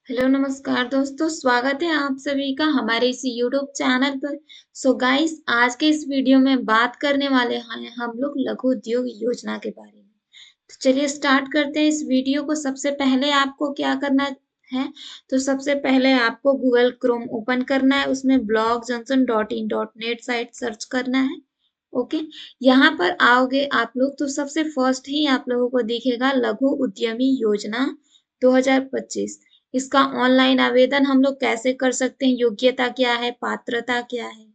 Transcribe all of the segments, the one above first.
Hello नमस्कार दोस्तों, स्वागत है आप सभी का हमारे इस यूट्यूब चैनल पर। सो गाइस, आज के इस वीडियो में बात करने वाले हैं हम लोग लघु उद्योग योजना के बारे में। तो चलिए स्टार्ट करते हैं इस वीडियो को। सबसे पहले आपको क्या करना है, तो सबसे पहले आपको गूगल क्रोम ओपन करना है, उसमें blockjohnson.in.net साइट सर्च करना है। ओके, यहाँ पर आओगे आप लोग तो सबसे फर्स्ट ही आप लोगों को दिखेगा लघु उद्यमी योजना 2025। इसका ऑनलाइन आवेदन हम लोग कैसे कर सकते हैं, योग्यता क्या है, पात्रता क्या है,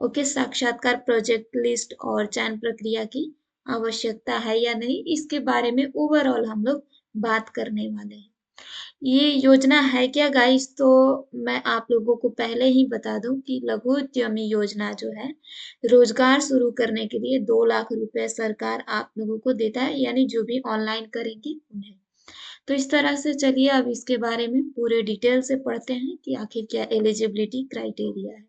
ओके, साक्षात्कार, प्रोजेक्ट लिस्ट और चयन प्रक्रिया की आवश्यकता है या नहीं, इसके बारे में ओवरऑल हम लोग बात करने वाले हैं। ये योजना है क्या गाइस, तो मैं आप लोगों को पहले ही बता दूं कि लघु उद्यमी योजना जो है, रोजगार शुरू करने के लिए 2 लाख रुपए सरकार आप लोगों को देता है, यानी जो भी ऑनलाइन करेंगे उन्हें। तो इस तरह से चलिए अब इसके बारे में पूरे डिटेल से पढ़ते हैं कि आखिर क्या एलिजिबिलिटी क्राइटेरिया है।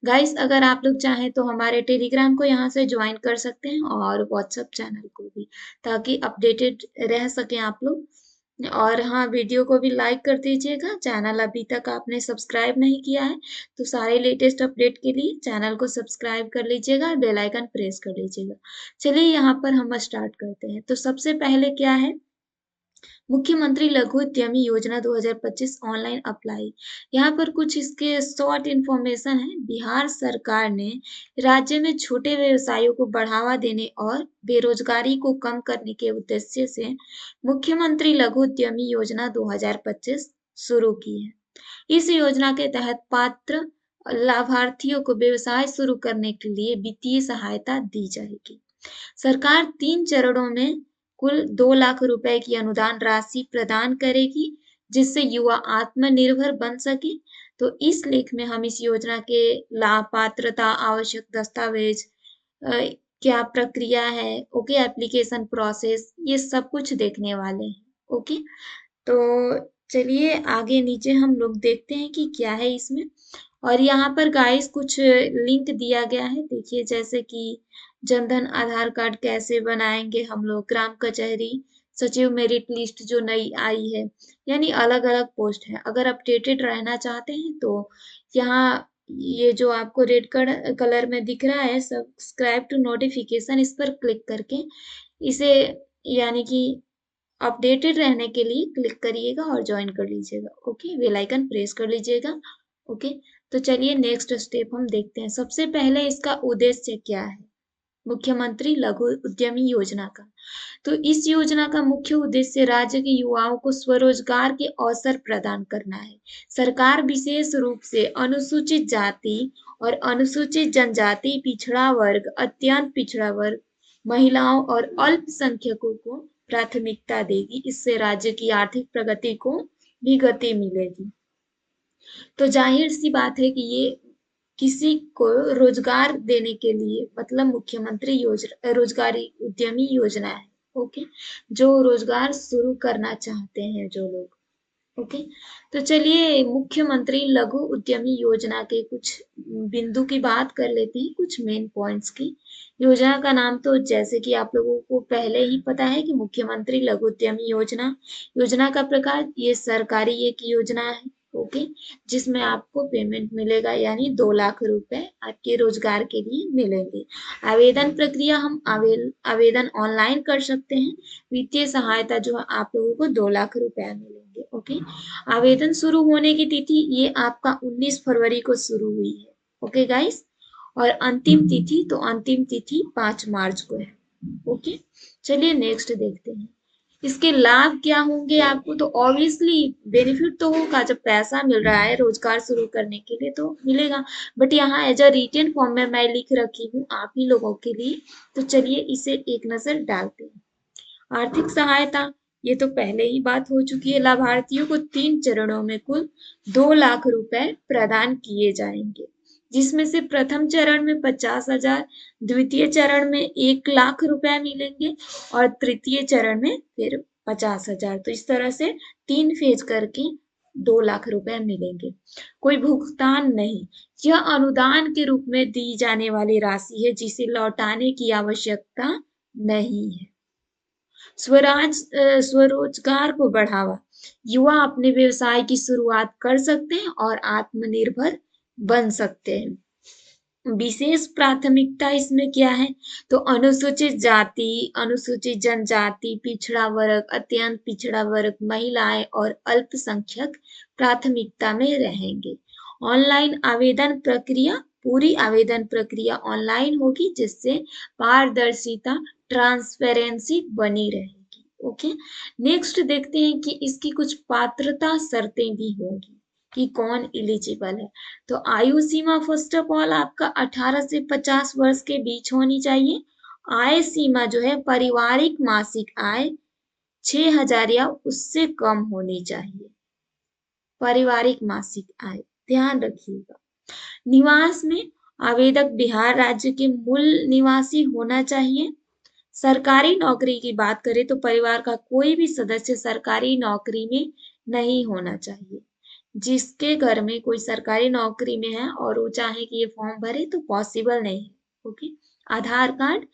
गाइस, अगर आप लोग चाहें तो हमारे टेलीग्राम को यहाँ से ज्वाइन कर सकते हैं और व्हाट्सएप चैनल को भी, ताकि अपडेटेड रह सकें आप लोग। और हाँ, वीडियो को भी लाइक कर दीजिएगा। चैनल अभी तक आपने सब्सक्राइब नहीं किया है तो सारे लेटेस्ट अपडेट के लिए चैनल को सब्सक्राइब कर लीजिएगा, बेल आइकन प्रेस कर लीजिएगा। चलिए यहाँ पर हम स्टार्ट करते हैं। तो सबसे पहले क्या है, मुख्यमंत्री लघु उद्यमी योजना 2025 ऑनलाइन अप्लाई। यहाँ पर कुछ इसके शॉर्ट इंफॉर्मेशन है। बिहार सरकार ने राज्य में छोटे व्यवसायों को बढ़ावा देने और बेरोजगारी को कम करने के उद्देश्य से मुख्यमंत्री लघु उद्यमी योजना 2025 शुरू की है। इस योजना के तहत पात्र लाभार्थियों को व्यवसाय शुरू करने के लिए वित्तीय सहायता दी जाएगी। सरकार 3 चरणों में कुल 2 लाख रुपए की अनुदान राशि प्रदान करेगी, जिससे युवा आत्मनिर्भर बन सके। तो इस लेख में हम इस योजना के लाभ, पात्रता, आवश्यक दस्तावेज, अ, क्या प्रक्रिया है, ओके, एप्लीकेशन प्रोसेस, ये सब कुछ देखने वाले हैं। ओके, तो चलिए आगे नीचे हम लोग देखते हैं कि क्या है इसमें। और यहाँ पर गाइस कुछ लिंक दिया गया है, देखिए, जैसे कि जनधन आधार कार्ड कैसे बनाएंगे हम लोग, ग्राम कचहरी सचिव मेरिट लिस्ट जो नई आई है, यानी अलग अलग पोस्ट है। अगर अपडेटेड रहना चाहते हैं तो यहाँ ये जो आपको रेड कलर में दिख रहा है, सब्सक्राइब टू नोटिफिकेशन, इस पर क्लिक करके इसे, यानी कि अपडेटेड रहने के लिए क्लिक करिएगा और ज्वाइन कर लीजिएगा। ओके, बेल आइकन प्रेस कर लीजिएगा। ओके, तो चलिए नेक्स्ट स्टेप हम देखते हैं। सबसे पहले इसका उद्देश्य क्या है, मुख्यमंत्री लघु उद्यमी योजना का। तो इस योजना का मुख्य उद्देश्य राज्य के युवाओं को स्वरोजगार के अवसर प्रदान करना है। सरकार विशेष रूप से अनुसूचित जाति और अनुसूचित जनजाति, पिछड़ा वर्ग, अत्यंत पिछड़ा वर्ग, महिलाओं और अल्पसंख्यकों को प्राथमिकता देगी। इससे राज्य की आर्थिक प्रगति को भी गति मिलेगी। तो जाहिर सी बात है कि ये किसी को रोजगार देने के लिए, मतलब मुख्यमंत्री योजना रोजगारी उद्यमी योजना है। ओके, जो रोजगार शुरू करना चाहते हैं जो लोग। ओके, तो चलिए मुख्यमंत्री लघु उद्यमी योजना के कुछ बिंदु की बात कर लेते हैं, कुछ मेन पॉइंट्स की। योजना का नाम तो जैसे कि आप लोगों को पहले ही पता है कि मुख्यमंत्री लघु उद्यमी योजना। योजना का प्रकार, ये सरकारी एक योजना है। ओके, जिसमें आपको पेमेंट मिलेगा, यानी 2 लाख रुपए आपके रोजगार के लिए मिलेंगे। आवेदन प्रक्रिया, हम आवेदन ऑनलाइन कर सकते हैं। वित्तीय सहायता जो है आप लोगों को 2 लाख रुपया मिलेंगे। ओके, आवेदन शुरू होने की तिथि ये आपका 19 फरवरी को शुरू हुई है। ओके गाइस, और अंतिम तिथि, तो अंतिम तिथि 5 मार्च को है। ओके, चलिए नेक्स्ट देखते हैं। इसके लाभ क्या होंगे आपको, तो ऑब्वियसली बेनिफिट तो होगा, जब पैसा मिल रहा है रोजगार शुरू करने के लिए तो मिलेगा। बट यहाँ एज अ रिटन फॉर्म में मैं लिख रखी हूँ आप ही लोगों के लिए, तो चलिए इसे एक नजर डालते हैं। आर्थिक सहायता, ये तो पहले ही बात हो चुकी है। लाभार्थियों को 3 चरणों में कुल 2 लाख रुपए प्रदान किए जाएंगे, जिसमें से प्रथम चरण में 50,000, द्वितीय चरण में 1 लाख रुपए मिलेंगे और तृतीय चरण में फिर 50,000। तो इस तरह से 3 फेज करके 2 लाख रुपए मिलेंगे। कोई भुगतान नहीं, यह अनुदान के रूप में दी जाने वाली राशि है, जिसे लौटाने की आवश्यकता नहीं है। स्वरोजगार को बढ़ावा, युवा अपने व्यवसाय की शुरुआत कर सकते हैं और आत्मनिर्भर बन सकते हैं। विशेष प्राथमिकता इसमें क्या है, तो अनुसूचित जाति, अनुसूचित जनजाति, पिछड़ा वर्ग, अत्यंत पिछड़ा वर्ग, महिलाएं और अल्पसंख्यक प्राथमिकता में रहेंगे। ऑनलाइन आवेदन प्रक्रिया, पूरी आवेदन प्रक्रिया ऑनलाइन होगी जिससे पारदर्शिता, ट्रांसपेरेंसी बनी रहेगी। ओके, नेक्स्ट देखते हैं कि इसकी कुछ पात्रता शर्तें भी होंगी कि कौन एलिजिबल है। तो आयु सीमा फर्स्ट ऑफ ऑल आपका 18 से 50 वर्ष के बीच होनी चाहिए। आय सीमा जो है, पारिवारिक मासिक आय 6,000 या उससे कम होनी चाहिए। पारिवारिक मासिक आय ध्यान रखिएगा। निवास में आवेदक बिहार राज्य के मूल निवासी होना चाहिए। सरकारी नौकरी की बात करें तो परिवार का कोई भी सदस्य सरकारी नौकरी में नहीं होना चाहिए। जिसके घर में कोई सरकारी नौकरी में है और वो चाहे कि ये फॉर्म भरे तो पॉसिबल नहीं है। ओके, आधार कार्ड,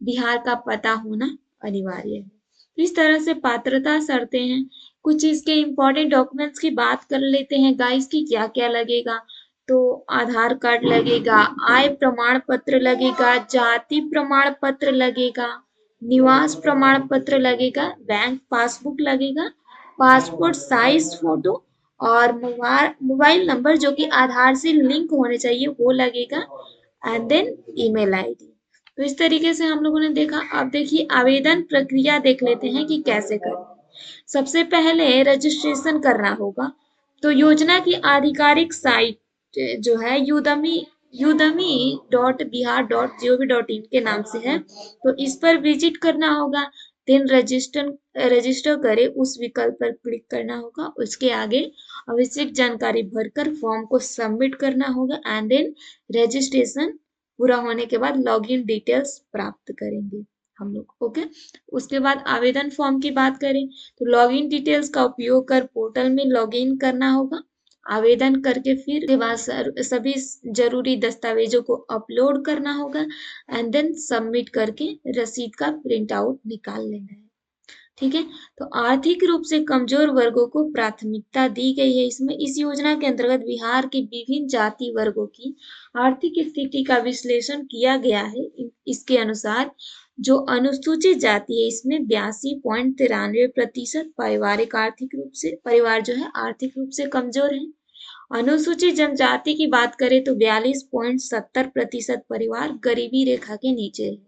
बिहार का पता होना अनिवार्य है। तो इस तरह से पात्रता शर्तें हैं। कुछ इसके इंपॉर्टेंट डॉक्यूमेंट्स की बात कर लेते हैं गाइस की क्या क्या लगेगा। तो आधार कार्ड लगेगा, आय प्रमाण पत्र लगेगा, जाति प्रमाण पत्र लगेगा, निवास प्रमाण पत्र लगेगा, बैंक पासबुक लगेगा, पासपोर्ट साइज फोटो और मोबाइल नंबर जो कि आधार से लिंक होने चाहिए वो लगेगा, एंड देन ईमेल आईडी। तो इस तरीके से हम लोगों ने देखा। अब देखिए आवेदन प्रक्रिया देख लेते हैं कि कैसे करें। सबसे पहले रजिस्ट्रेशन करना होगा। तो योजना की आधिकारिक साइट जो है udemy.bihar.gov.in के नाम से है, तो इस पर विजिट करना होगा। देन रजिस्टर करें उस विकल्प पर क्लिक करना होगा। उसके आगे आवश्यक जानकारी भरकर फॉर्म को सबमिट करना होगा एंड देन रजिस्ट्रेशन पूरा होने के बाद लॉगिन डिटेल्स प्राप्त करेंगे हम लोग। ओके, उसके बाद आवेदन फॉर्म की बात करें तो लॉगिन डिटेल्स का उपयोग कर पोर्टल में लॉगिन करना होगा। आवेदन करके फिर के बाद सभी जरूरी दस्तावेजों को अपलोड करना होगा एंड देन सबमिट करके रसीद का प्रिंट आउट निकाल लेना है। ठीक है, तो आर्थिक रूप से कमजोर वर्गों को प्राथमिकता दी गई है इसमें। इस योजना के अंतर्गत बिहार के विभिन्न जाति वर्गों की आर्थिक स्थिति का विश्लेषण किया गया है। इसके अनुसार जो अनुसूचित जाति है इसमें 82.93% पारिवारिक आर्थिक रूप से परिवार जो है आर्थिक रूप से कमजोर है। अनुसूचित जनजाति की बात करें तो 42.70% परिवार गरीबी रेखा के नीचे है।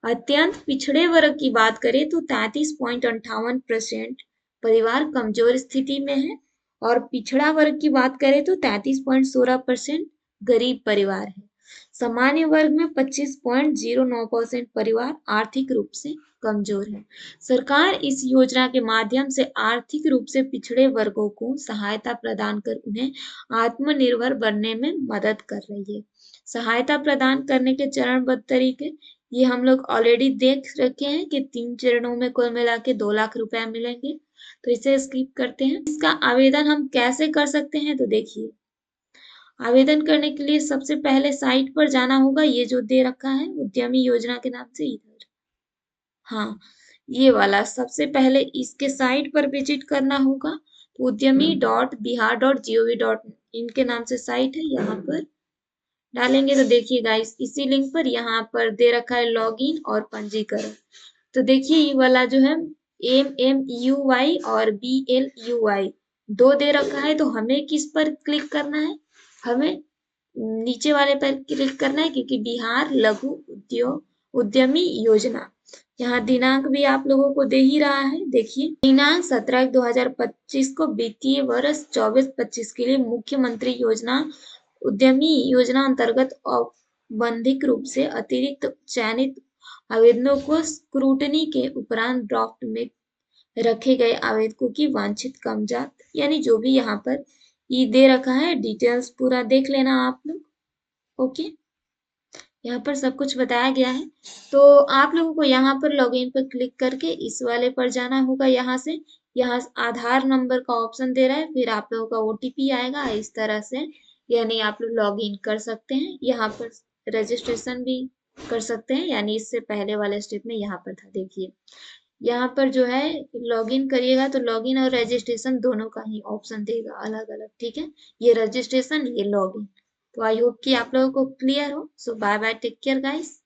अत्यंत पिछड़े वर्ग की बात करें तो 33.58% परिवार कमजोर स्थिति में है और पिछड़ा वर्ग की बात करें तो 33.16% गरीब परिवार है। सामान्य वर्ग में 25.09% परिवार आर्थिक रूप से कमजोर है। सरकार इस योजना के माध्यम से आर्थिक रूप से पिछड़े वर्गों को सहायता प्रदान कर उन्हें आत्मनिर्भर बनने में मदद कर रही है। सहायता प्रदान करने के चरणबद्ध तरीके ये हम लोग ऑलरेडी देख रखे हैं कि 3 चरणों में कुल मिला के 2 लाख रुपया मिलेंगे। तो इसे स्किप करते हैं। इसका आवेदन हम कैसे कर सकते हैं, तो देखिए आवेदन करने के लिए सबसे पहले साइट पर जाना होगा। ये जो दे रखा है उद्यमी योजना के नाम से इधर, हाँ ये वाला, सबसे पहले इसके साइट पर विजिट करना होगा। तो udemy.bihar.gov.in के नाम से साइट है, यहाँ पर डालेंगे तो देखिए गाइस इसी लिंक पर यहाँ पर दे रखा है लॉगिन और पंजीकरण। तो देखिए ये वाला जो है MMUY और BLUY दो दे रखा है, तो हमें किस पर क्लिक करना है, हमें नीचे वाले पर क्लिक करना है क्योंकि बिहार लघु उद्योग उद्यमी योजना। यहाँ दिनांक भी आप लोगों को दे ही रहा है। देखिए दिनांक 17/2025 को वित्तीय वर्ष 24-25 के लिए मुख्यमंत्री योजना उद्यमी योजना अंतर्गत औपबंधिक रूप से अतिरिक्त चयनित आवेदनों को स्क्रूटनी के उपरांत ड्राफ्ट में रखे गए आवेदकों की वांछित कामजात यानी जो भी यहाँ पर ये दे रखा है डिटेल्स पूरा देख लेना आप लोग। ओके, यहाँ पर सब कुछ बताया गया है। तो आप लोगों को यहाँ पर लॉगिन पर क्लिक करके इस वाले पर जाना होगा। यहाँ आधार नंबर का ऑप्शन दे रहा है, फिर आप लोगों का OTP आएगा इस तरह से, यानी आप लोग लॉगिन कर सकते हैं। यहाँ पर रजिस्ट्रेशन भी कर सकते हैं, यानी इससे पहले वाले स्टेप में यहाँ पर था देखिए यहाँ पर जो है लॉगिन करिएगा तो लॉगिन और रजिस्ट्रेशन दोनों का ही ऑप्शन देगा अलग अलग, ठीक है। ये रजिस्ट्रेशन, ये लॉगिन। तो आई होप कि आप लोगों को क्लियर हो। So bye bye, take care guys.